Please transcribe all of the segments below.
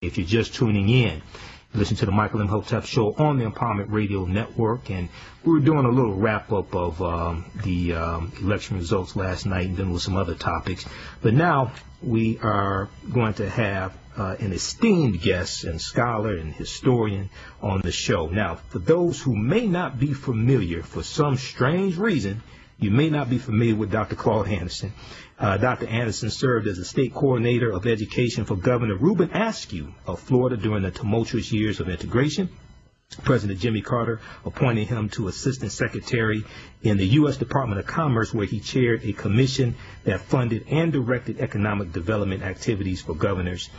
if you're just tuning in. Listen to the Michael M. Hotep Show on the Empowerment Radio Network, and we were doing a little wrap-up of the election results last night, and then with some other topics. But now we are going to have an esteemed guest and scholar and historian on the show. Now, for those who may not be familiar, for some strange reason, you may not be familiar with Dr. Claud Anderson. Dr. Anderson served as a state coordinator of education for Governor Reuben Askew of Florida during the tumultuous years of integration. President Jimmy Carter appointed him to Assistant Secretary in the U.S. Department of Commerce, where he chaired a commission that funded and directed economic development activities for governors.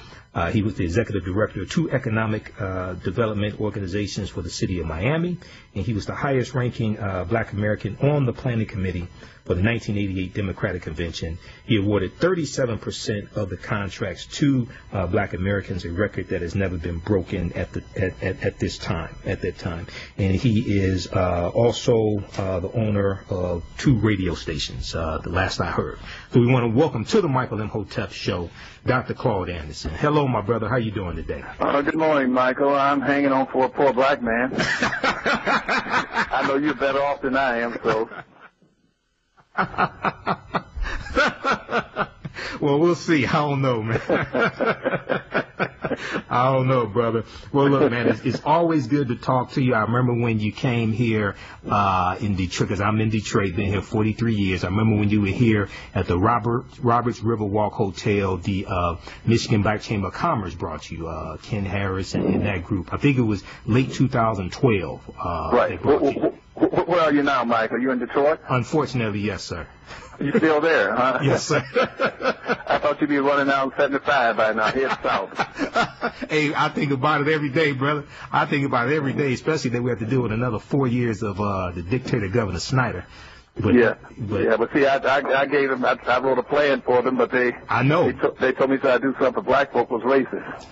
He was the executive director of 2 economic development organizations for the city of Miami, and he was the highest ranking black American on the planning committee for the 1988 Democratic Convention. He awarded 37% of the contracts to black Americans, a record that has never been broken at that time. And he is also the owner of 2 radio stations, the last I heard. So we want to welcome to the Michael M. Hotep Show, Dr. Claud Anderson. Hello, my brother. How you doing today? Good morning, Michael. I'm hanging on for a poor black man. I know you're better off than I am, so. Well, we'll see. I don't know, man. I don't know, brother. Well, look, man, it's always good to talk to you. I remember when you came here in Detroit, because I'm in Detroit, been here 43 years. I remember when you were here at the Roberts Riverwalk Hotel, the Michigan Black Chamber of Commerce brought you, Ken Harris and that group. I think it was late 2012. Right. Where are you now, Mike? Are you in Detroit? Unfortunately, yes, sir. You still there, huh? Yes, sir. I thought you'd be running down 75 by now, head south. Hey, I think about it every day, brother. I think about it every day, especially that we have to deal with another 4 years of the dictator, Governor Snyder. But see, I gave them, I wrote a plan for them, but they told me to do something for black folk was racist.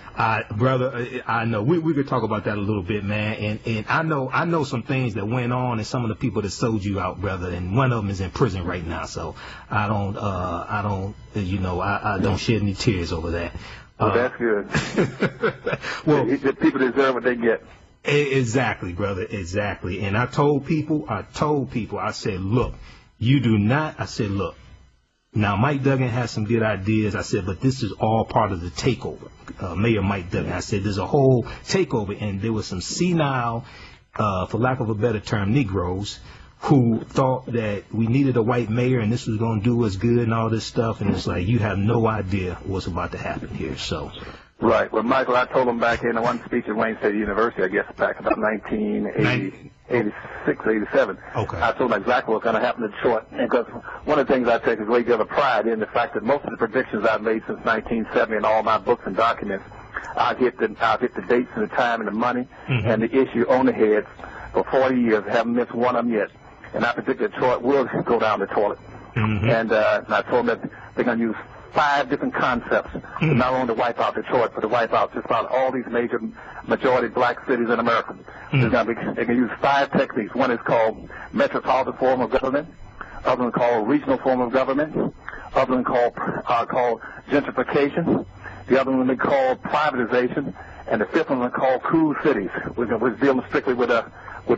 Brother, I know. We could talk about that a little bit, man. And I know some things that went on and some of the people that sold you out, brother. And one of them is in prison right now. So I don't shed any tears over that. Well, that's good. Well, the people deserve what they get. Exactly, brother, exactly. And I told people, I said, look, look, now Mike Duggan has some good ideas. I said, but this is all part of the takeover. Mayor Mike Duggan, I said, there's a whole takeover. And there was some senile, for lack of a better term, Negroes who thought that we needed a white mayor and this was going to do us good and all this stuff. And it's like, you have no idea what's about to happen here. So. Right. Well, Michael, I told him back in one speech at Wayne State University, I guess back about 1986, 87. Okay. I told him exactly what's going to happen in Detroit. Because one of the things I take a great deal of pride in the fact that most of the predictions I've made since 1970 in all my books and documents, I've hit the dates and the time and the money and the issue on the head for 40 years. I haven't missed one of them yet. And I predict that Detroit will go down the toilet. And I told them that they're going to use 5 different concepts, not only to wipe out Detroit, but to wipe out just about all these major majority black cities in America. They can use 5 techniques. One is called metropolitan form of government, other one called regional form of government, other one called gentrification, the other one they call privatization, and the 5th one called cool cities, which is dealing strictly with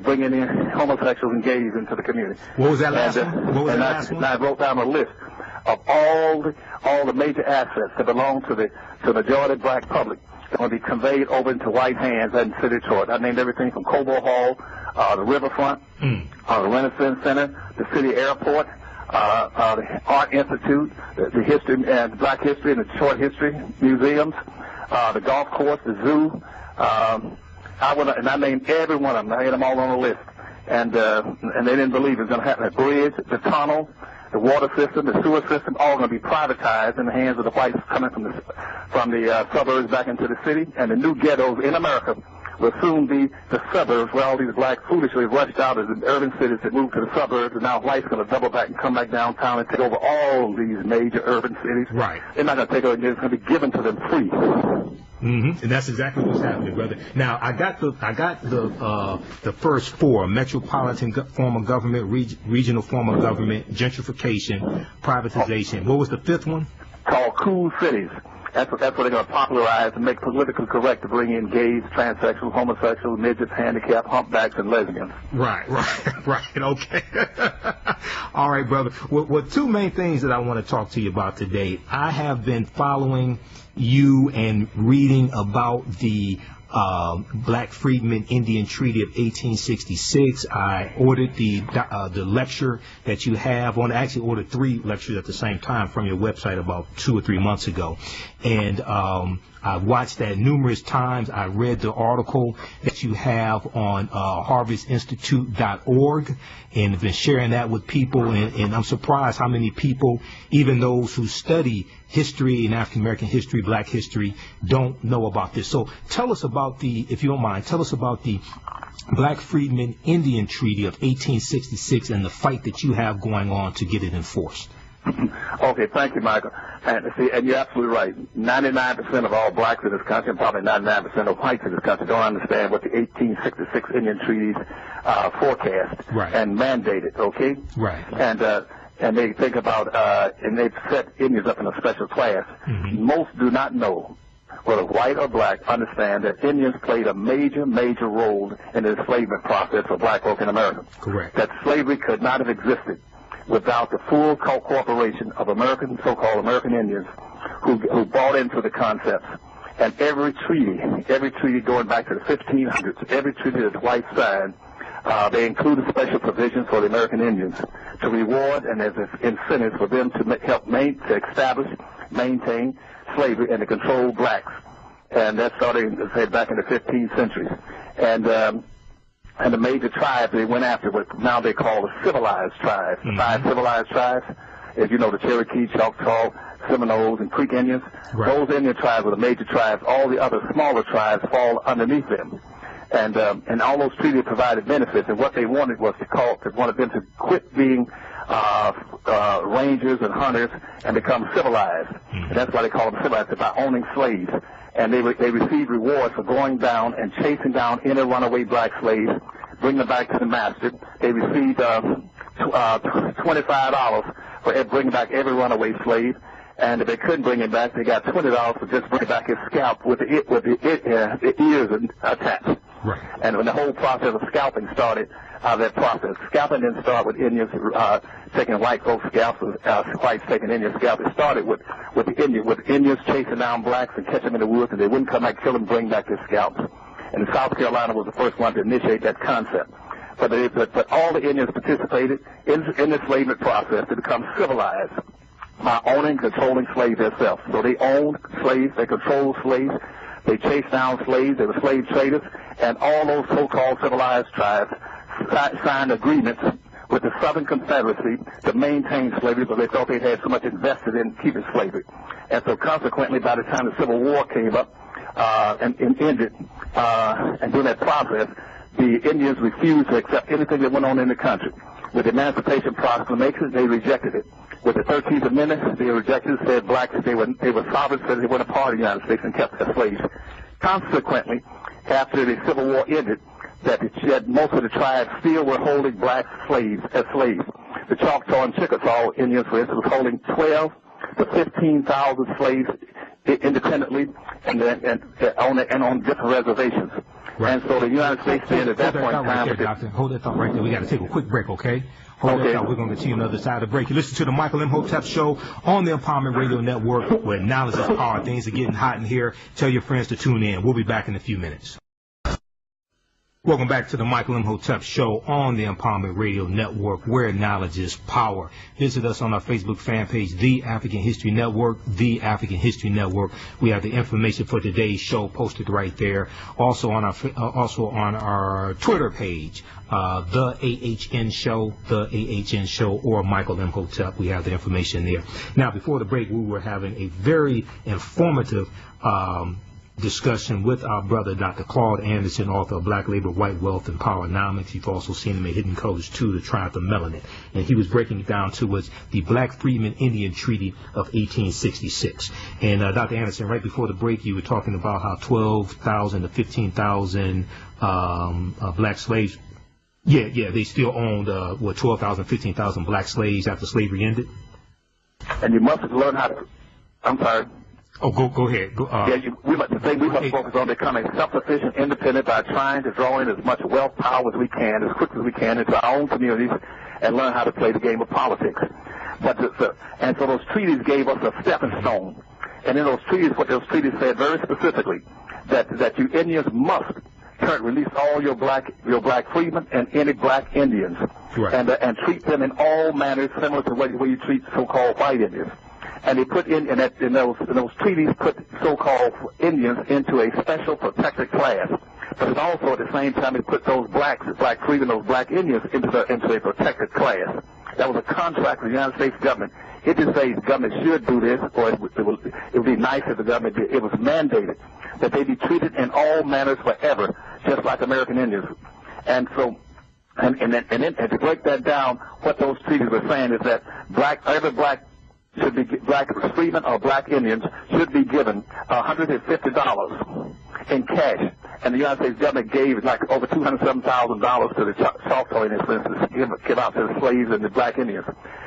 bringing in homosexuals and gays into the community. What was that last one? What was that last one? And I wrote down a list of all the major assets that belong to the majority black public that will be conveyed over into white hands in the city of Detroit. I named everything from Cobo Hall, the riverfront, the Renaissance Center, the city airport, the Art Institute, the history and Black History and the Detroit History museums, the golf course, the zoo. I named every one of them. I had them all on the list, and they didn't believe it was going to happen. The bridge, the tunnel, the water system, the sewer system, all going to be privatized in the hands of the whites coming from the suburbs back into the city, and the new ghettos in America will soon be the suburbs where all these blacks foolishly rushed out of the urban cities that moved to the suburbs, and now whites going to double back and come back downtown and take over all these major urban cities. Right. They're not going to take over; it's going to be given to them free. And that's exactly what's happening, brother. Now, I got the first 4: metropolitan form of government, regional form of government, gentrification, privatization. What was the 5th one? Called cool cities. That's what they're going to popularize and make politically correct to bring in gays, transsexuals, homosexuals, midgets, handicapped, humpbacks, and lesbians. Right. Okay. All right, brother. Well, two main things that I want to talk to you about today. I have been following you and reading about the Black Freedmen Indian Treaty of 1866. I ordered the lecture that you have on. I actually ordered 3 lectures at the same time from your website about 2 or 3 months ago, and I watched that numerous times. I read the article that you have on harvestinstitute.org and have been sharing that with people, and I'm surprised how many people, even those who study history and African American history, black history, don't know about this. So tell us about if you don't mind, tell us about the Black Freedmen Indian Treaty of 1866 and the fight that you have going on to get it enforced. Okay, thank you, Michael. And you're absolutely right. 99% of all blacks in this country, and probably 99% of whites in this country, don't understand what the 1866 Indian treaties forecast and mandated. Okay, right. And they think about and they've set Indians up in a special class. Mm-hmm. Most do not know, whether white or black, understand that Indians played a major role in the enslavement process for black folk in America. Correct. That slavery could not have existed without the full cooperation of so-called American Indians who bought into the concepts. And every treaty going back to the 1500s, every treaty that whites signed, they included special provisions for the American Indians to reward and as incentives for them to help establish, maintain slavery and to control blacks. And that started, say, back in the 15th century. And the major tribes they went after what now they call the civilized tribes. Mm-hmm. 5 civilized tribes, as you know, the Cherokee, Choctaw, Seminoles, and Creek Indians. Right. Those Indian tribes were the major tribes. All the other smaller tribes fall underneath them. And all those treaties provided benefits. And what they wanted was they wanted them to quit being rangers and hunters and become civilized. Mm-hmm. And that's why they call them civilized, by owning slaves. And they received rewards for going down and chasing down any runaway black slaves, bringing them back to the master. They received $25 for bringing back every runaway slave. And if they couldn't bring him back, they got $20 for just bringing back his scalp with the ears attached. Right. And when the whole process of scalping started, that process, scalping didn't start with Indians taking white folks' scalps, whites taking Indian scalps. It started with Indians chasing down blacks and catching them in the woods, and they wouldn't come back, kill them, bring back their scalps. And South Carolina was the first one to initiate that concept. But all the Indians participated in the enslavement process to become civilized by owning, controlling slaves themselves. So they owned slaves, they controlled slaves, they chased down slaves, they were slave traders, and all those so-called civilized tribes signed agreements with the Southern Confederacy to maintain slavery because they thought they had so much invested in keeping slavery. And so consequently, by the time the Civil War came up and ended, and during that process, the Indians refused to accept anything that went on in the country. With the Emancipation Proclamation, they rejected it. With the 13th Amendment, they rejected it, said blacks, they were sovereign, said they weren't a part of the United States and kept their slaves. Consequently, after the Civil War ended, that most of the tribes still were holding black slaves as slaves. The Choctaw and Chickasaw Indians, for instance, was holding 12 to 15,000 slaves independently and on different reservations. Right. And so the United States did at that point in time. Hold that thought right there. We got to take a quick break, okay? Hold that thought. We're going to get to you another side of the break. You listen to the Michael Imhotep Show on the Empowerment Radio Network, where knowledge is power. Things are getting hot in here. Tell your friends to tune in. We'll be back in a few minutes. Welcome back to the Michael Imhotep Show on the Empowerment Radio Network, where knowledge is power. Visit us on our Facebook fan page, The African History Network, The African History Network. We have the information for today's show posted right there. Also on our Twitter page, The AHN Show, or Michael Imhotep. We have the information there. Now, before the break, we were having a very informative discussion with our brother, Dr. Claud Anderson, author of Black Labor, White Wealth, and Powernomics. You've also seen him in Hidden Colors 2, The Triumph of Melanin. And he was breaking it down to us the Black Freedmen Indian Treaty of 1866. And Dr. Anderson, right before the break, you were talking about how 12,000 to 15,000 black slaves, they still owned, 12,000, 15,000 black slaves after slavery ended? And you must learn how to, I'm sorry. Oh, go ahead. We must focus on becoming self-sufficient, independent by trying to draw in as much wealth power as we can, as quick as we can, into our own communities, and learn how to play the game of politics. And so those treaties gave us a stepping stone. And in those treaties, what those treaties said very specifically, that you Indians must release all your black freedmen and any black Indians, right, and treat them in all manners similar to the way you treat so-called white Indians. And they put in those treaties put so-called Indians into a special protected class. But it also at the same time it put those black freedmen, those black Indians into a protected class. That was a contract with the United States government. It didn't say the government should do this, or it would be nice if the government did. It was mandated that they be treated in all manners forever, just like American Indians. And so, and to break that down, what those treaties were saying is that every black freedmen or black Indians should be given $150 in cash. And the United States government gave like over $207,000 to the Choctaw Indians, for instance, give out to the slaves and the black Indians.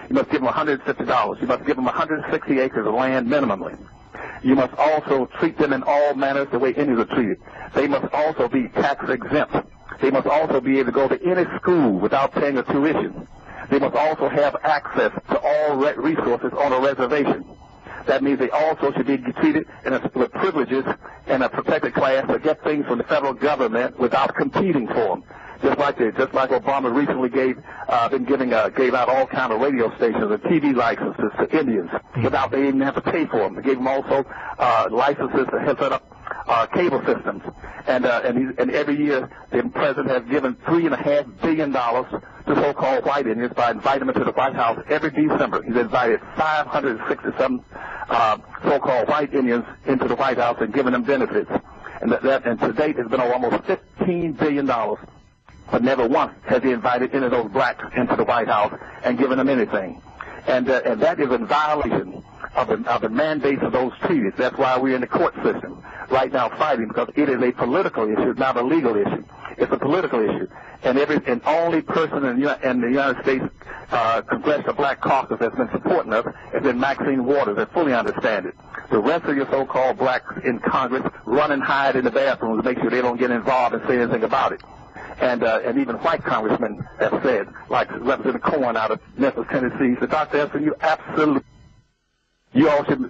You must give them $150. You must give them 160 acres of land minimally. You must also treat them in all manners the way Indians are treated. They must also be tax exempt. They must also be able to go to any school without paying a tuition. They must also have access to all resources on a reservation. That means they also should be treated with privileges in a protected class to get things from the federal government without competing for them. Just like Obama recently gave out all kind of radio stations and TV licenses to Indians without they even have to pay for them. They gave them also licenses to set up cable systems. And every year the president has given $3.5 billion to so-called white Indians by inviting them to the White House every December. He's invited 567 so-called white Indians into the White House and given them benefits. And to date it's been almost $15 billion. But never once has he invited any of those blacks into the White House and given them anything. And that is in violation of the mandates of those treaties. That's why we're in the court system right now fighting, because it is a political issue, not a legal issue. It's a political issue. And only person in the United States Congressional Black Caucus that's been supporting us has been Maxine Waters, that fully understand it. The rest of your so-called blacks in Congress run and hide in the bathrooms to make sure they don't get involved and say anything about it. And even white congressmen have said, like Representative Cohen out of Memphis, Tennessee, said, Dr. Anderson,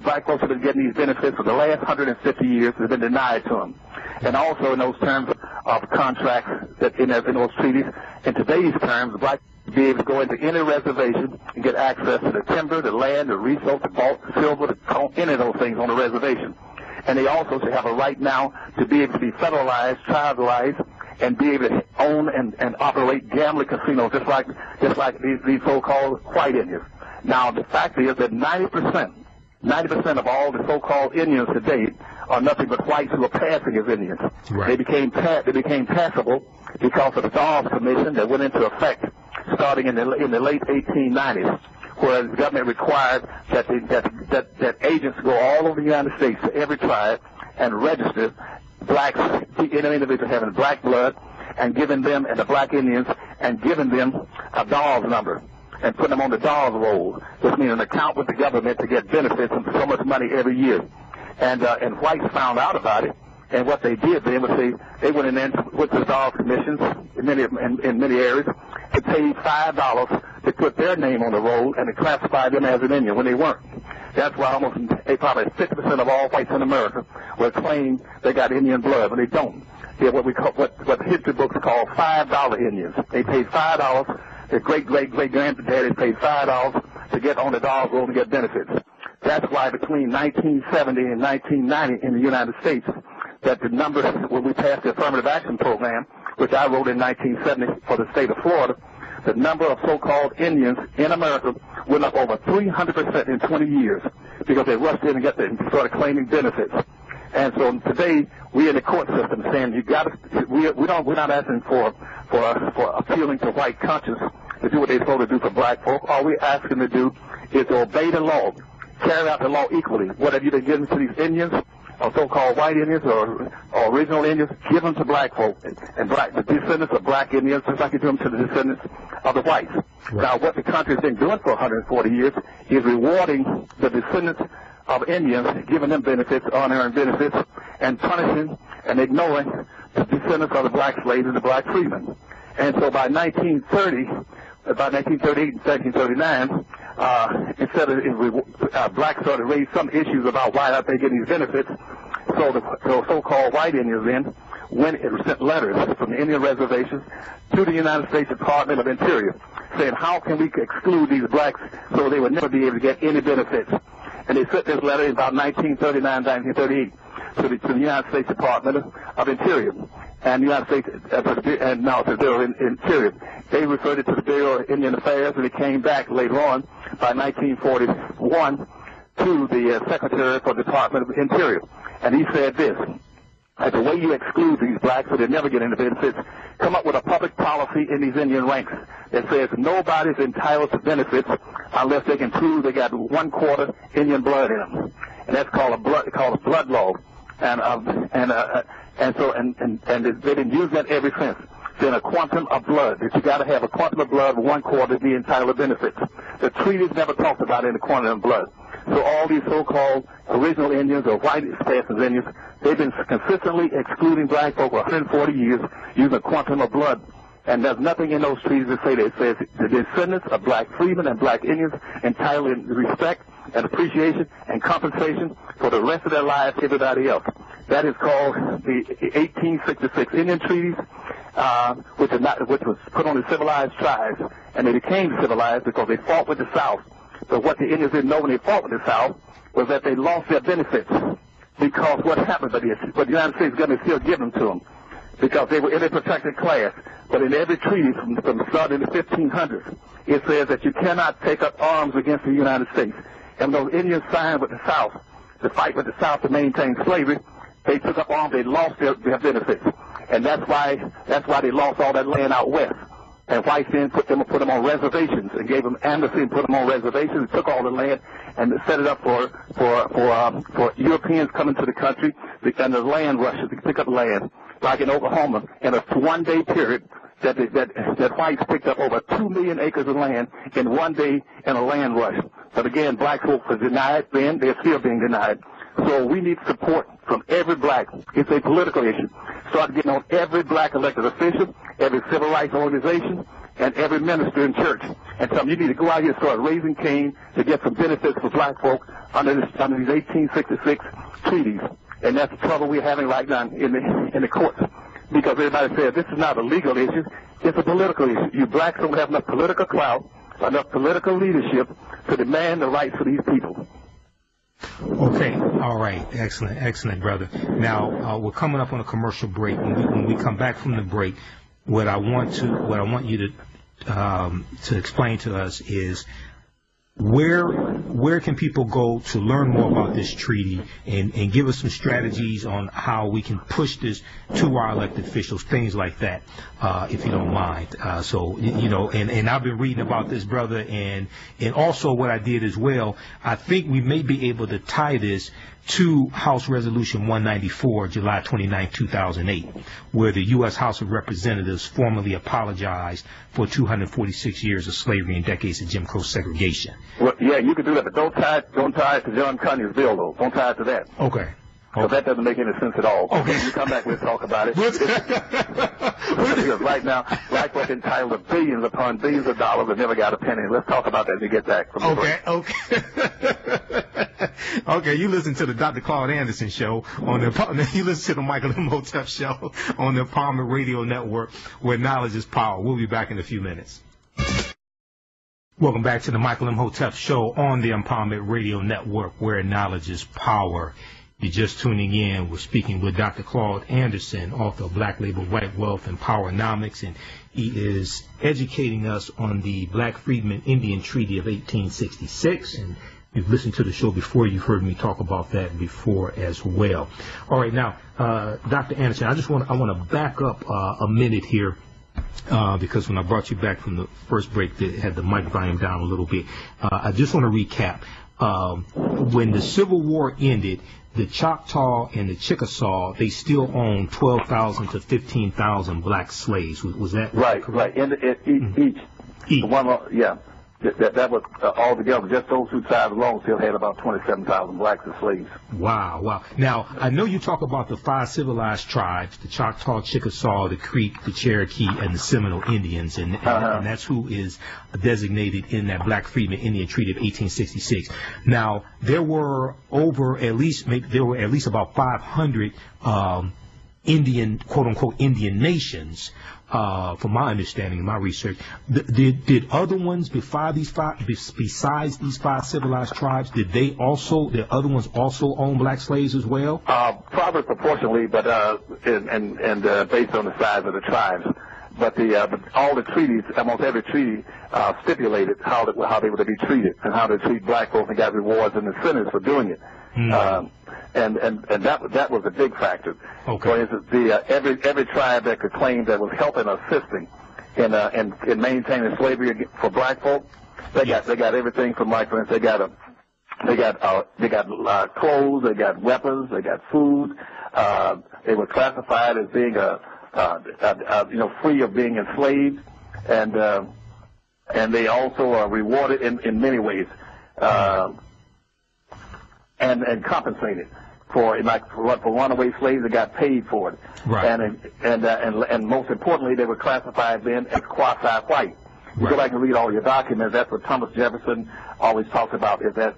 black folks have been getting these benefits for the last 150 years. They've been denied to them. And also in those terms of contracts that in those treaties, in today's terms, blacks will be able to go into any reservation and get access to the timber, the land, the resource, the vault, the silver, any of those things on the reservation. And they also should have a right now to be able to be federalized, tribalized, and be able to own and operate gambling casinos just like these so-called white Indians. Now, the fact is that 90% of all the so-called Indians today are nothing but whites who are passing as Indians. Right. They became passable because of the Dawes Commission that went into effect starting in the late 1890s, where the government required that agents go all over the United States to every tribe and register blacks, individuals having black blood, and giving them, and the black Indians, and giving them a Dawes number and putting them on the Dawes roll, which means an account with the government to get benefits and so much money every year. And whites found out about it, and what they did then was they went in there with the Dawes commissions in many areas and paid $5 to put their name on the roll and to classify them as an Indian when they weren't. That's why probably 50% of all whites in America will claim they got Indian blood, but they don't. They're what the history books call $5 Indians. They paid $5. Their great-great-great-granddaddy paid $5 to get on the Dawes roll and get benefits. That's why between 1970 and 1990 in the United States, that the numbers, when we passed the affirmative action program, which I wrote in 1970 for the state of Florida, the number of so-called Indians in America went up over 300% in 20 years because they rushed in and started claiming benefits. And so today we're in the court system saying we're not asking for appealing to white conscience to do what they're supposed to do for black folk. All we're asking to do is to obey the law, carry out the law equally. What have you been giving to these Indians, or so-called white Indians, or original Indians? Give them to black folk and the descendants of black Indians, just like you do them to the descendants of the whites. Right. Now, what the country has been doing for 140 years is rewarding the descendants of Indians, giving them benefits, unearned benefits, and punishing and ignoring the descendants of the black slaves and the black freedmen. And so by 1938 and 1939, instead of blacks started to raise some issues about why aren't they getting these benefits, so the so-called white Indians then sent letters from the Indian reservations to the United States Department of Interior saying, how can we exclude these blacks so they would never be able to get any benefits? And they sent this letter in about 1939, 1938 to the United States Department of Interior and the United States and now to the Bureau of Interior. They referred it to the Bureau of Indian Affairs, and it came back later on by 1941 to the Secretary for the Department of Interior. And he said this, that the way you exclude these blacks so they never get any benefits, come up with a public policy in these Indian ranks that says nobody's entitled to benefits unless they can prove they got 1/4 Indian blood in them, and that's called a blood law. And they've been using that ever since. Then a quantum of blood, that you got to have a quantum of blood of 1/4 to be entitled to benefits. The treaties never talked about any quantum of blood. So all these so-called original Indians or white expansion Indians, they've been consistently excluding black folk for 140 years using a quantum of blood. And there's nothing in those treaties that say that. It says the descendants of black freedmen and black Indians entitled in respect and appreciation and compensation for the rest of their lives to everybody else. That is called the 1866 Indian Treaties, which was put on the civilized tribes. And they became civilized because they fought with the South. But what the Indians didn't know when they fought with the South was that they lost their benefits. Because what happened to this? But the United States government still gave them to them. Because they were in a protected class. But in every treaty from the start in the 1500s, it says that you cannot take up arms against the United States. And those Indians signed with the South to fight with the South to maintain slavery, they took up arms, they lost their benefits. And that's why they lost all that land out west. And whites then put them on reservations and gave them amnesty and put them on reservations and took all the land and set it up for Europeans coming to the country and the land rushes to pick up land, like in Oklahoma, in a one-day period that whites picked up over 2 million acres of land in one day in a land rush. But again, black folks were denied then, they're still being denied. So we need support from every black. It's a political issue. Start getting on every black elected official, every civil rights organization, and every minister in church. And tell them you need to go out here and start raising cane to get some benefits for black folk under these 1866 treaties. And that's the trouble we're having right now in the courts. Because everybody says this is not a legal issue, it's a political issue. You blacks don't have enough political clout, enough political leadership to demand the rights for these people. Okay, all right, excellent, brother. Now we're coming up on a commercial break. When we come back from the break, what I want you to explain to us is where can people go to learn more about this treaty and give us some strategies on how we can push this to our elected officials, things like that, if you don't mind. So, and I've been reading about this, brother, and also what I did as well, I think we may be able to tie this to House Resolution 194, July 29, 2008, where the U.S. House of Representatives formally apologized for 246 years of slavery and decades of Jim Crow segregation. Well, yeah, you can do that, but don't tie it to John Conyers' bill, though. Don't tie it to that. Okay. So that doesn't make any sense at all. Okay. When you come back, we'll talk about it. Because right now, black folk entitled to billions upon billions of dollars and never got a penny. Let's talk about that when we get back from the break. Okay. Okay, you listen to the Dr. Claud Anderson show you listen to the Michael Imhotep show on the Empowerment Radio Network, where knowledge is power. We'll be back in a few minutes. Welcome back to the Michael Imhotep show on the Empowerment Radio Network, where knowledge is power. You're just tuning in. We're speaking with Dr. Claud Anderson, author of Black Label, White Wealth, and Powernomics, and he is educating us on the Black Freedmen Indian Treaty of 1866. And you've listened to the show before. You've heard me talk about that before as well. All right, now, Dr. Anderson, I want to back up a minute here. Because when I brought you back from the first break, they had the mic volume down a little bit. I just want to recap. When the Civil War ended, the Choctaw and the Chickasaw, they still owned 12,000 to 15,000 black slaves. Was that right? correct? Right. Each. One, yeah. that was all together. Just those two tribes alone still had about 27,000 blacks as slaves. Wow, wow. Now, I know you talk about the 5 civilized tribes, the Choctaw, Chickasaw, the Creek, the Cherokee, and the Seminole Indians, and that's who is designated in that Black Freedmen Indian Treaty of 1866. Now, there were at least about 500 Indian, quote-unquote, Indian nations, from my understanding and my research. Did other ones, besides these 5 civilized tribes, did other ones also own black slaves as well? Probably proportionally, but and based on the size of the tribes. But all the treaties, almost every treaty, stipulated how they were to be treated and how to treat black folks, and got rewards and incentives for doing it. And that was a big factor. Okay. For instance, every tribe that could claim that was helping or assisting in maintaining slavery for black folk, they got everything from, like, for instance, they got clothes, they got weapons, they got food. They were classified as being free of being enslaved, and they also are rewarded in many ways. And compensated for runaway slaves. They got paid for it, right. And most importantly, they were classified then as quasi-white. You go back and read all your documents. That's what Thomas Jefferson always talks about, is that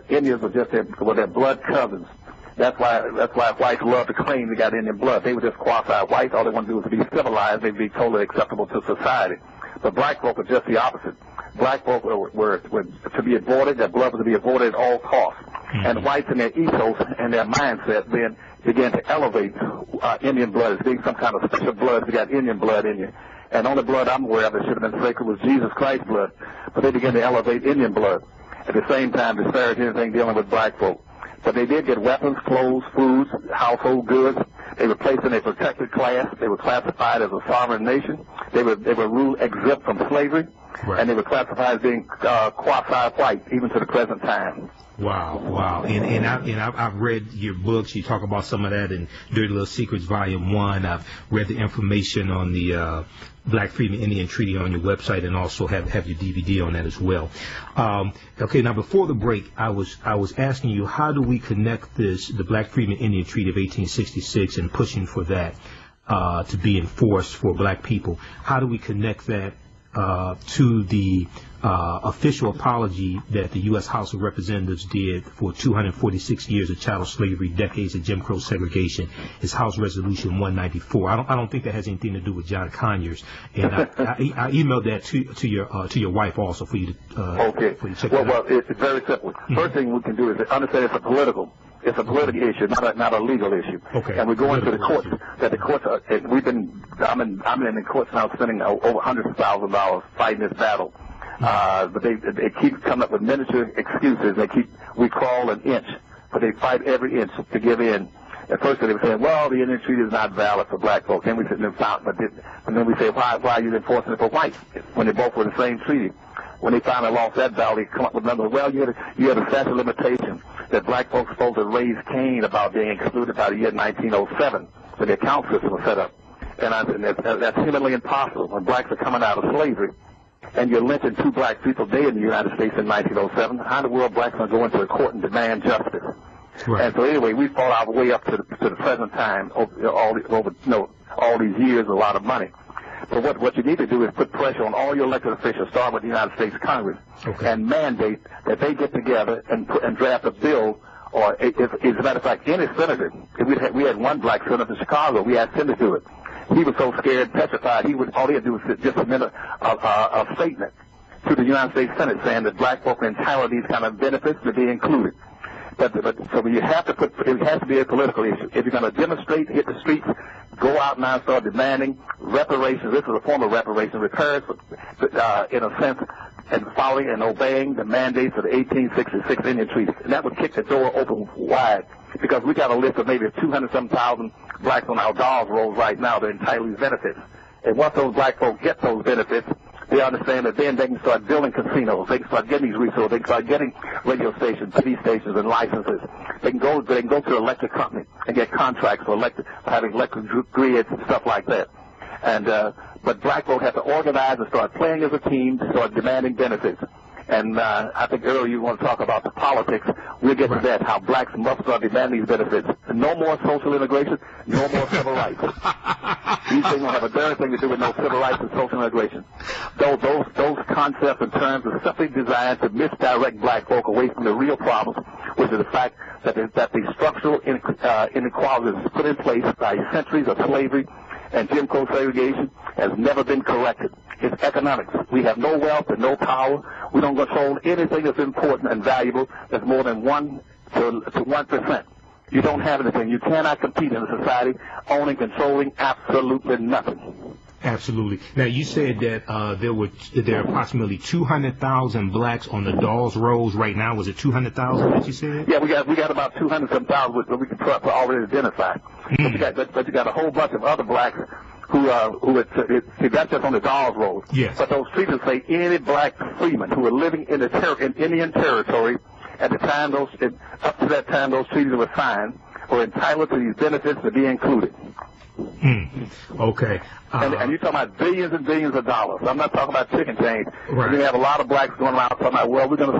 Indians were just their blood cousins. That's why whites love to claim they got Indian blood. They were just quasi-white. All they wanted to do was to be civilized. They'd be totally acceptable to society. But black folk were just the opposite. Black folk were to be avoided. Their blood was to be avoided at all costs. And whites in their ethos and their mindset then began to elevate Indian blood as being some kind of special blood. You got Indian blood in you. And only blood I'm aware of that should have been sacred was Jesus Christ's blood. But they began to elevate Indian blood. At the same time, disparage anything dealing with black folk. But they did get weapons, clothes, foods, household goods. They were placed in a protected class. They were classified as a sovereign nation. They were ruled exempt from slavery. Right. And they were classified as being quasi-white, even to the present time. Wow. And I've read your books. You talk about some of that in Dirty Little Secrets, Volume 1. I've read the information on the Black Freedmen Indian Treaty on your website, and also have your DVD on that as well. Okay, now before the break, I was asking you, how do we connect the Black Freedmen Indian Treaty of 1866 and pushing for that to be enforced for black people? How do we connect that to the official apology that the U.S. House of Representatives did for 246 years of chattel slavery, decades of Jim Crow segregation? It's House Resolution 194. I don't think that has anything to do with John Conyers, and I emailed that to your wife also for you to okay. For you to check well, it's very simple. First thing we can do is understand it's a political issue, not a legal issue. Okay. And we're going to the courts. That the courts are. I'm in the courts now, spending over $100,000 fighting this battle. But they keep coming up with miniature excuses. We crawl an inch, but they fight every inch to give in. At first they were saying, well, the Indian Treaty is not valid for black folks. Then we sit there and then we say, why are you enforcing it for whites when they both were the same treaty? When they finally lost that battle, they come up with another. Well, you had a statute of limitations that black folks supposed to raise Cain about being excluded by the year 1907 when the account system was set up. And that's humanly impossible when blacks are coming out of slavery. And you're lynching 2 black people a day in the United States in 1907. How in the world blacks are going to go into a court and demand justice? Right. And so anyway, we fought our way up to the present time over all these years, a lot of money. So what you need to do is put pressure on all your elected officials, starting with the United States Congress, and mandate that they get together and draft a bill. Or, as a matter of fact, any senator, if we had one black senator in Chicago, we asked him to do it. He was so scared, petrified, all he had to do was just submit a statement to the United States Senate saying that black folk are entitled to these kind of benefits to be included. So it has to be a political issue. If you're going to demonstrate, hit the streets, go out now and start demanding reparations. This is a form of reparation, repairs, in a sense, and following and obeying the mandates of the 1866 Indian Treaty. And that would kick the door open wide, because we got a list of maybe 200-some-thousand blacks on our dolls rolls right now that are entitled to these benefits. And once those black folks get those benefits, they understand that then they can start building casinos. They can start getting these resources. They can start getting radio stations, TV stations, and licenses. They can go to the electric company and get contracts for having electric grids and stuff like that. But black folk have to organize and start playing as a team to start demanding benefits. And I think earlier you want to talk about the politics. We'll get to that, how blacks must start demanding these benefits. No more social integration, no more civil rights. These things don't have a darn thing to do with no civil rights and social integration. Those concepts and terms are simply designed to misdirect black folk away from the real problems, which is the fact that the structural inequalities put in place by centuries of slavery and Jim Crow segregation has never been corrected. It's economics. We have no wealth and no power. We don't control anything that's important and valuable that's more than 1 to 1%. You don't have anything. You cannot compete in a society owning, controlling absolutely nothing. Absolutely. Now, you said that there are approximately 200,000 blacks on the Dawes Rolls right now. Was it 200,000 that you said? Yeah, we got about 200,000 which we can already identify. But you got a whole bunch of other blacks who that's just on the Dawes Rolls. Yes. But those treaties say any black freemen who are living in Indian territory at the time up to that time those treaties were signed were entitled to these benefits to be included. Okay. And you're talking about billions and billions of dollars. I'm not talking about chicken change. Right. We have a lot of blacks going around talking about, well, we're going to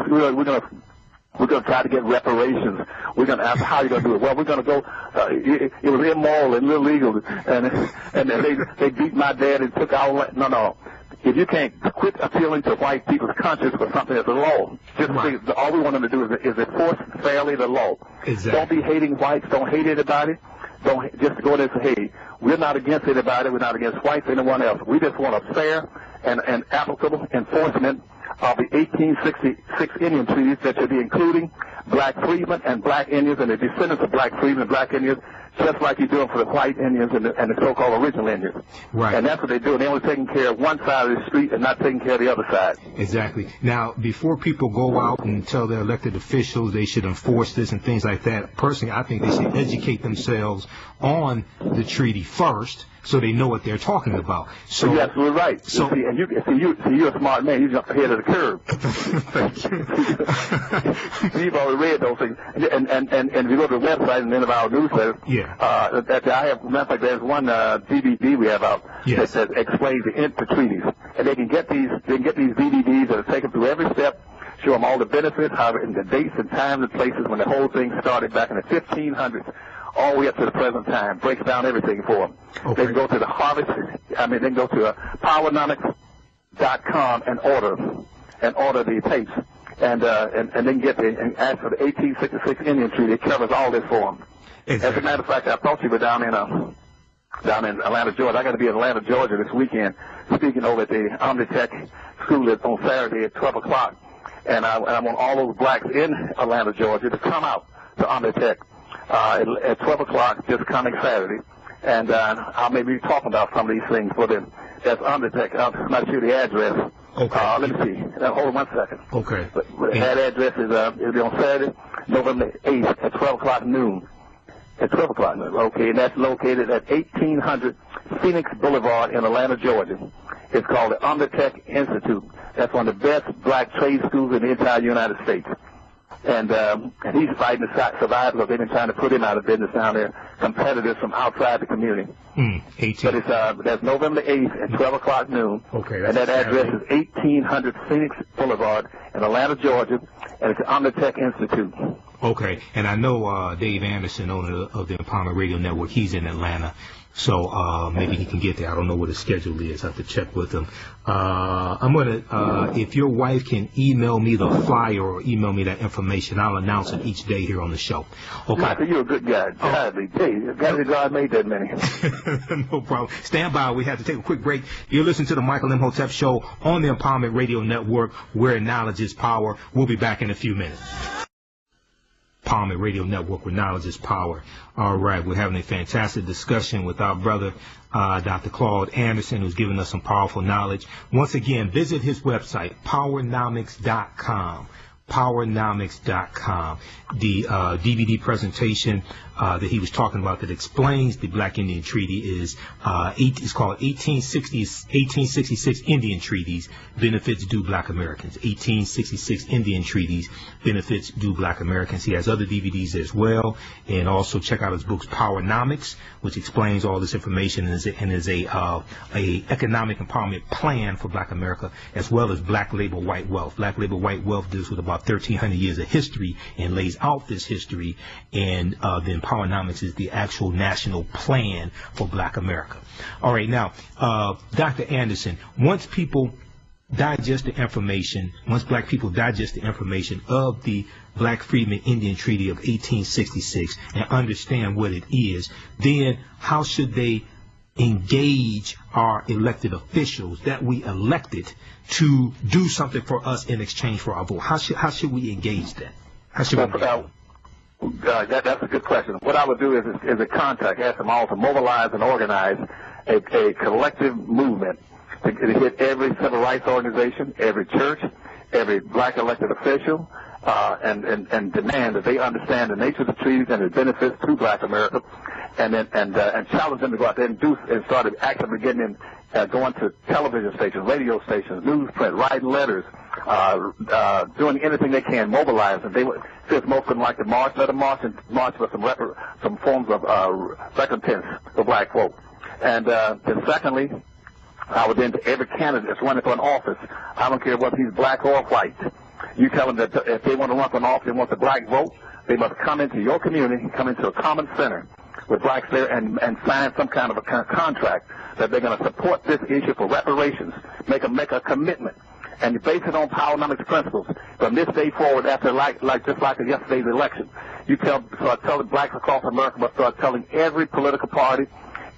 try to get reparations. We're going to ask how you're going to do it. Well, we're going to go. It was immoral and illegal, and they beat my dad and took our. No. If you can't quit appealing to white people's conscience for something that's a law, all we want them to do is enforce fairly the law. Exactly. Don't be hating whites. Don't hate anybody. Don't just go there and say, hey, we're not against anybody. We're not against whites or anyone else. We just want a fair and applicable enforcement of the 1866 Indian treaties that should be including black freedmen and black Indians and the descendants of black freedmen and black Indians, just like you're doing for the white Indians and the so-called original Indians. Right. And that's what they're doing. They're only taking care of one side of the street and not taking care of the other side. Exactly. Now, before people go out and tell their elected officials they should enforce this and things like that, personally, I think they should educate themselves on the treaty first, so they know what they're talking about. So you're absolutely right. So, you're a smart man. You jump ahead of the curve. Thank you. You've already read those things. And if you go to the website and then of our newsletter, there's one DVD we have out that explains the treaties. And they can get these DVDs that are taken through every step, show them all the benefits, and the dates and times and places when the whole thing started back in the 1500s. All the way up to the present time, breaks down everything for them. Okay. They can go to they can go to powernomics.com and order the tapes, and they can get and ask for the 1866 Indian Treaty. It covers all this for them. Exactly. As a matter of fact, I thought you were down in Atlanta, Georgia. I got to be in Atlanta, Georgia this weekend, speaking over at the Omnitech School on Saturday at 12 o'clock, and I want all those blacks in Atlanta, Georgia, to come out to Omnitech. At 12 o'clock this coming Saturday, and I'll maybe be talking about some of these things for them. That's Undertech. I'm not sure the address. Okay. Let me see. Now, hold on 1 second. Okay. But that address is it'll be on Saturday, November 8th at 12 o'clock noon. At 12 o'clock noon. Okay, and that's located at 1800 Phoenix Boulevard in Atlanta, Georgia. It's called the Undertech Institute. That's one of the best black trade schools in the entire United States. And he's fighting to survive because they've been trying to put him out of business down there, competitors from outside the community. 18. But that's November 8th at 12 o'clock noon. Okay. And that address is 1800 Phoenix Boulevard in Atlanta, Georgia, and it's the Omnitech Institute. Okay. And I know Dave Anderson, owner of the Empowerment Radio Network, he's in Atlanta. So maybe he can get there. I don't know what his schedule is. I have to check with him. I'm going to, if your wife can email me the flyer or email me that information, I'll announce it each day here on the show. Okay. Michael, you're a good guy. God made that many. No problem. Stand by. We have to take a quick break. You're listening to the Michael Imhotep Show on the Empowerment Radio Network, where knowledge is power. We'll be back in a few minutes. Empowerment Radio Network, where knowledge is power. All right, we're having a fantastic discussion with our brother, Dr. Claud Anderson, who's giving us some powerful knowledge. Once again, visit his website, powernomics.com. Powernomics.com. The DVD presentation that he was talking about that explains the Black Indian Treaty is it's called 1866 Indian Treaties, Benefits Due Black Americans. 1866 Indian Treaties, Benefits Due Black Americans. He has other DVDs as well, and also check out his books Powernomics, which explains all this information and is a economic empowerment plan for Black America, as well as Black Labor White Wealth. Black Labor White Wealth deals with about 1,300 years of history and lays out this history, and then Powernomics is the actual national plan for Black America. All right, now, Dr. Anderson, once people digest the information, once Black people digest the information of the Black Freedmen Indian Treaty of 1866 and understand what it is, then how should they engage our elected officials that we elected to do something for us in exchange for our vote? How should we engage that? How should we engage that? That's a good question. What I would do is a contact, ask them all to mobilize and organize a collective movement to hit every civil rights organization, every church, every Black elected official, and demand that they understand the nature of the treaties and its benefits to Black America, and challenge them to go out there and start actively getting in, going to television stations, radio stations, newsprint, writing letters, doing anything they can, mobilize. And since most of them like to march, let them march and march with some forms of recompense for Black folk. And then secondly, I would then to every candidate that's running for an office, I don't care whether he's Black or white, you tell them that if they want to run for an office and want the Black vote, they must come into your community, come into a common center with Blacks there and sign some kind of a contract that they're going to support this issue for reparations, make a commitment, and you base it on Powernomics principles. From this day forward, after just like yesterday's election, you start telling Blacks across America, but start telling every political party,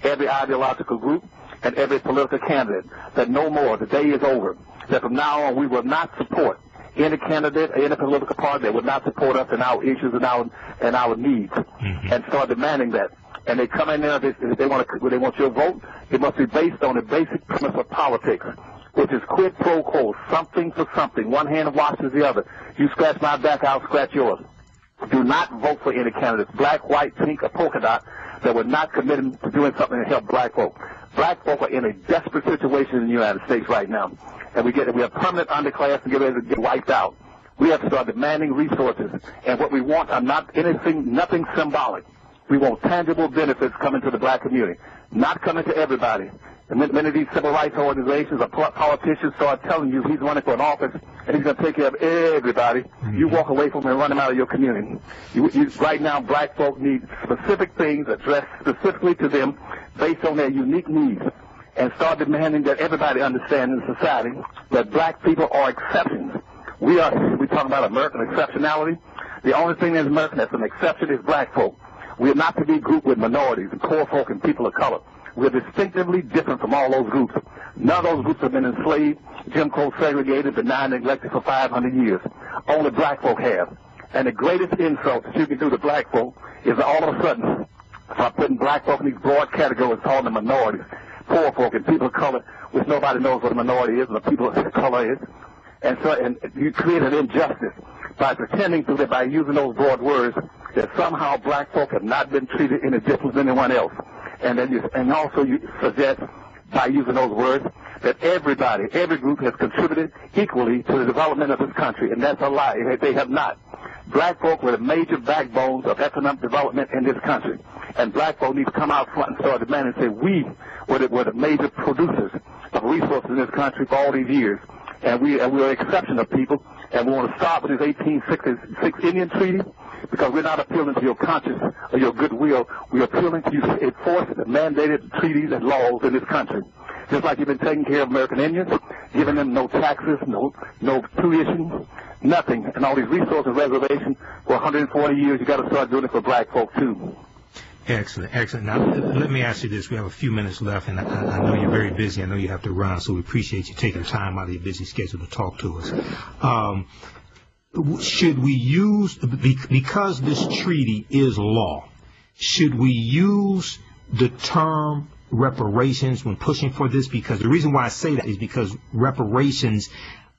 every ideological group, and every political candidate that no more, the day is over, that from now on we will not support any candidate, any political party that would not support us in our issues and our needs, and start demanding that. And they come in there, if they want your vote, it must be based on the basic premise of politics, which is quid pro quo, something for something. One hand washes the other. You scratch my back, I'll scratch yours. Do not vote for any candidates, Black, white, pink, or polka dot, that were not committed to doing something to help Black folk. Black folk are in a desperate situation in the United States right now, and we have permanent underclass and get ready to get wiped out. We have to start demanding resources, and what we want are nothing symbolic. We want tangible benefits coming to the Black community, not coming to everybody. And many of these civil rights organizations or politicians start telling you he's running for an office and he's going to take care of everybody. You walk away from him and run him out of your community. Right now, Black folk need specific things addressed specifically to them based on their unique needs, and start demanding that everybody understand in society that Black people are exceptions. We talk about American exceptionality. The only thing in America that's an exception is Black folk. We are not to be grouped with minorities and poor folk and people of color. We're distinctively different from all those groups. None of those groups have been enslaved, Jim Crow segregated, denied, and neglected for 500 years. Only Black folk have. And the greatest insult that you can do to Black folk is all of a sudden start putting Black folk in these broad categories, calling them minorities, poor folk, and people of color, which nobody knows what a minority is and what people of color is. And you create an injustice by pretending to that by using those broad words that somehow Black folk have not been treated any different than anyone else. And also you suggest by using those words that every group has contributed equally to the development of this country, and that's a lie. They have not. Black folk were the major backbones of economic development in this country, and Black folk need to come out front and start demanding and say we were the major producers of resources in this country for all these years, and we are an exception of people, and we want to start with this 1866 Indian Treaty, because we're not appealing to your conscience or your goodwill. We're appealing to you to enforce the mandated treaties and laws in this country. Just like you've been taking care of American Indians, giving them no taxes, no tuition, nothing, and all these resources reservations for 140 years, you got to start doing it for Black folk too. Excellent, excellent. Now, let me ask you this. We have a few minutes left, and I know you're very busy. I know you have to run, so we appreciate you taking time out of your busy schedule to talk to us. Should we use, because this treaty is law, should we use the term reparations when pushing for this? Because the reason why I say that is because reparations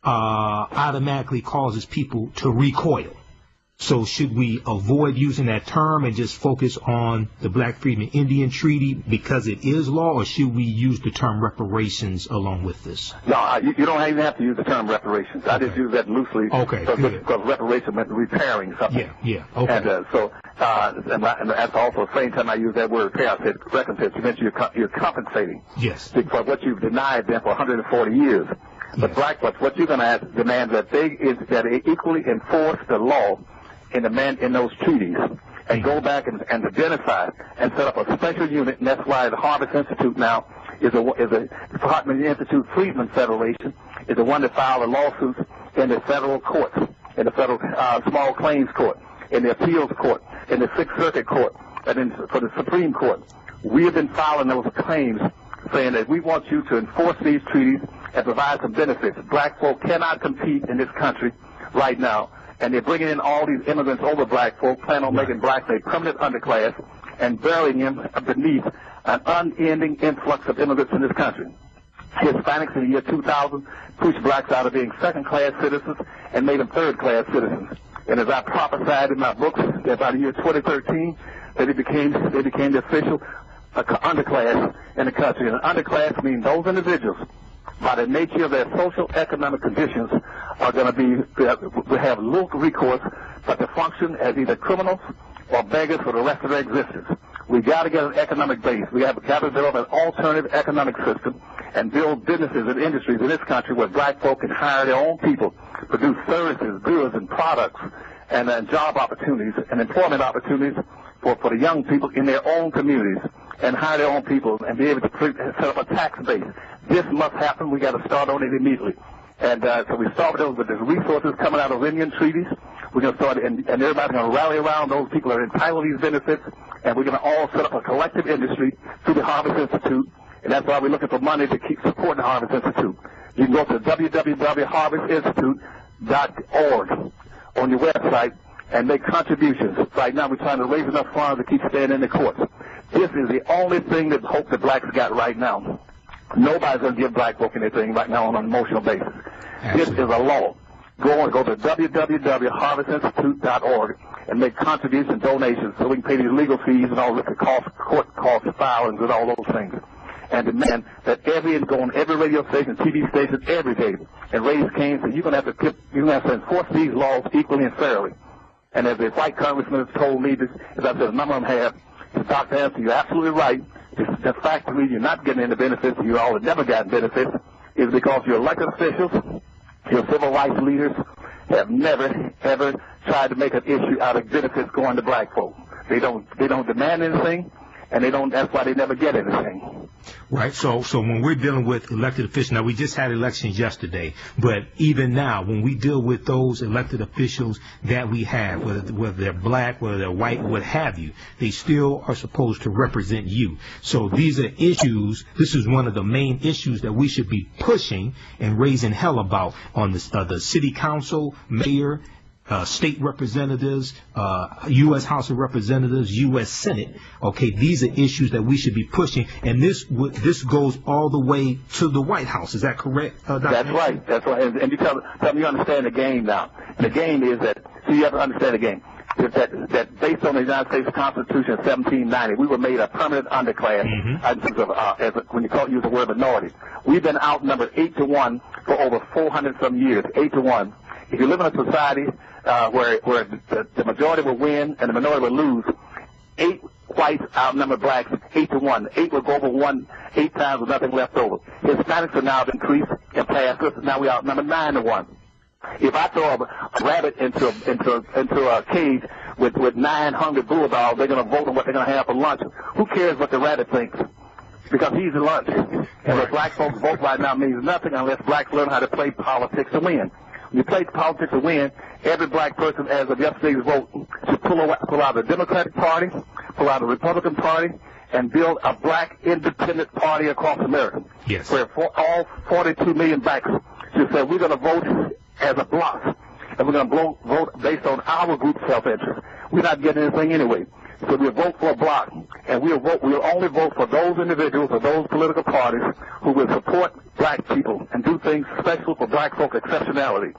automatically causes people to recoil. So should we avoid using that term and just focus on the Black Freedmen Indian Treaty because it is law, or should we use the term reparations along with this? No, you don't even have to use the term reparations. I just use that loosely. Okay, because reparation meant repairing something. Yeah, okay. And and that's also the same time I use that word repair, I said recompense. You mentioned you're compensating. Yes. For what you've denied them for 140 years. But Yes. Black folks, what you're going to demand that they equally enforce the law in those treaties, and go back and identify and set up a special unit, and that's why the Harvest Institute now is a Harvest Institute Freedmen Federation is the one that filed the lawsuits in the federal courts, in the federal small claims court, in the appeals court, in the Sixth Circuit Court, and then for the Supreme Court. We have been filing those claims saying that we want you to enforce these treaties and provide some benefits. Black folk cannot compete in this country right now. And they're bringing in all these immigrants over black folk, plan on making blacks a permanent underclass and burying them beneath an unending influx of immigrants in this country. Hispanics in the year 2000 pushed blacks out of being second-class citizens and made them third-class citizens. And as I prophesied in my books about the year 2013, that they became the official underclass in the country. And an underclass means those individuals, by the nature of their social economic conditions, are going to have little recourse but to function as either criminals or beggars for the rest of their existence. We've got to get an economic base. We have got to develop an alternative economic system and build businesses and industries in this country where black folk can hire their own people, produce services, goods, and products, and job opportunities and employment opportunities for the young people in their own communities, and hire their own people and be able to set up a tax base. This must happen. We got to start on it immediately. And so we start with those, with the resources coming out of Indian treaties. We're going to start, and everybody's going to rally around those people that are entitled to these benefits, and we're going to all set up a collective industry through the Harvest Institute, and that's why we're looking for money to keep supporting the Harvest Institute. You can go to www.harvestinstitute.org on your website and make contributions. Right now we're trying to raise enough funds to keep staying in the courts. This is the only thing that hope the blacks got right now. Nobody's going to give black folk anything right now on an emotional basis. Absolutely. This is a law. Go to www.harvestinstitute.org and make contributions and donations so we can pay these legal fees and all this, the court cost filings and all those things. And demand that every radio station, TV station, every day, and raise cane, so you're going to have to enforce these laws equally and fairly. And as the white congressman has told me, this, as I said, a number of them have, Dr. Anderson, you're absolutely right. The fact that you're not getting any benefits, you all have never gotten benefits, is because your elected officials, your civil rights leaders, have never, ever tried to make an issue out of benefits going to black folk. They don't demand anything, and that's why they never get anything. Right. So when we're dealing with elected officials, now we just had elections yesterday, but even now, when we deal with those elected officials that we have, whether they're black, whether they're white, what have you, they still are supposed to represent you. So these are issues. This is one of the main issues that we should be pushing and raising hell about on the city council, mayor, state representatives, U.S. House of Representatives, U.S. Senate. Okay, these are issues that we should be pushing, and this goes all the way to the White House. Is that correct, Dr. That's right. That's right. And you tell me you understand the game now. And the game is that, so you have to understand the game. That based on the United States Constitution of 1790, we were made a permanent underclass. When you use the word minority, we've been outnumbered 8-1 for over 400 some years. 8-1. If you live in a society where the majority will win and the minority will lose, 8 whites outnumber blacks 8-1. 8 will go over 8 times with nothing left over. Hispanics have now increased and passed us. Now we outnumber 9-1. If I throw a rabbit into a cage with 9 hungry bulldogs, they're going to vote on what they're going to have for lunch. Who cares what the rabbit thinks? Because he's at lunch. And what black folks vote right now means nothing unless blacks learn how to play politics to win. When you play politics to win, every black person, as of yesterday's vote, should pull out the Democratic Party, pull out the Republican Party, and build a black independent party across America. Yes. Where all 42 million blacks should say, we're going to vote as a bloc, and we're going to vote based on our group's self-interest. We're not getting anything anyway. So we'll vote for a block, and we'll only vote for those individuals or those political parties who will support black people and do things special for black folk exceptionality.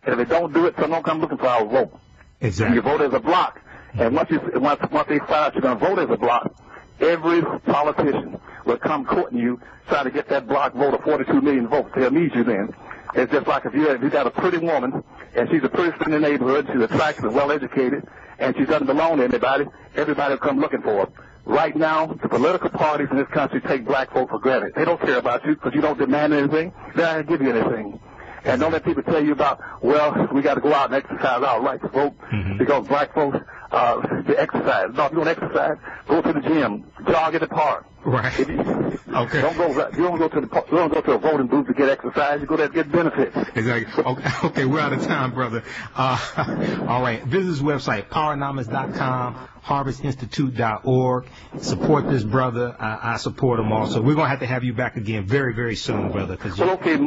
And if they don't do it, someone don't come looking for our vote. Exactly. And you vote as a block. And once they find out you're going to vote as a block, every politician will come courting you, trying to get that block vote of 42 million votes. They'll need you then. It's just like if you got a pretty woman, and she's the prettiest in the neighborhood, she's attractive and well-educated, and she doesn't belong to anybody, everybody will come looking for her. Right now, the political parties in this country take black folk for granted. They don't care about you because you don't demand anything. They're not going to give you anything. And don't let people tell you about, well, we got to go out and exercise our right to vote because black folks, they exercise. No, if you want to exercise, go to the gym, jog in the park. Right. Okay. You don't go to a voting booth to get exercise. You go there to get benefits. Exactly. Okay, we're out of time, brother. All right. Visit his website, powernomics.com, harvestinstitute.org. Support this brother. I support him also. We're going to have you back again very, very soon, brother. Well, okay.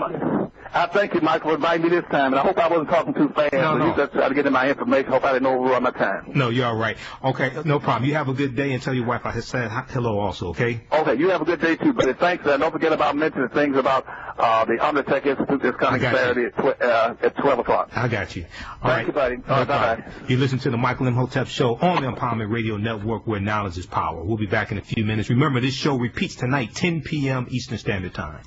I thank you, Mike, for inviting me this time, and I hope I wasn't talking too fast. No. Just try to get in my information. Hope I didn't overrun my time. No, you're all right. Okay, no problem. You have a good day, and tell your wife I said hello also, okay? Okay, you have a good day, too, buddy. Thanks. Don't forget about mentioning things about the Undertech Institute this coming Saturday at 12 o'clock. I got you. Thank you, buddy. Bye-bye. You listen to the Michael Imhotep Show on the Empowerment Radio Network, where knowledge is power. We'll be back in a few minutes. Remember, this show repeats tonight, 10 p.m. Eastern Standard Time.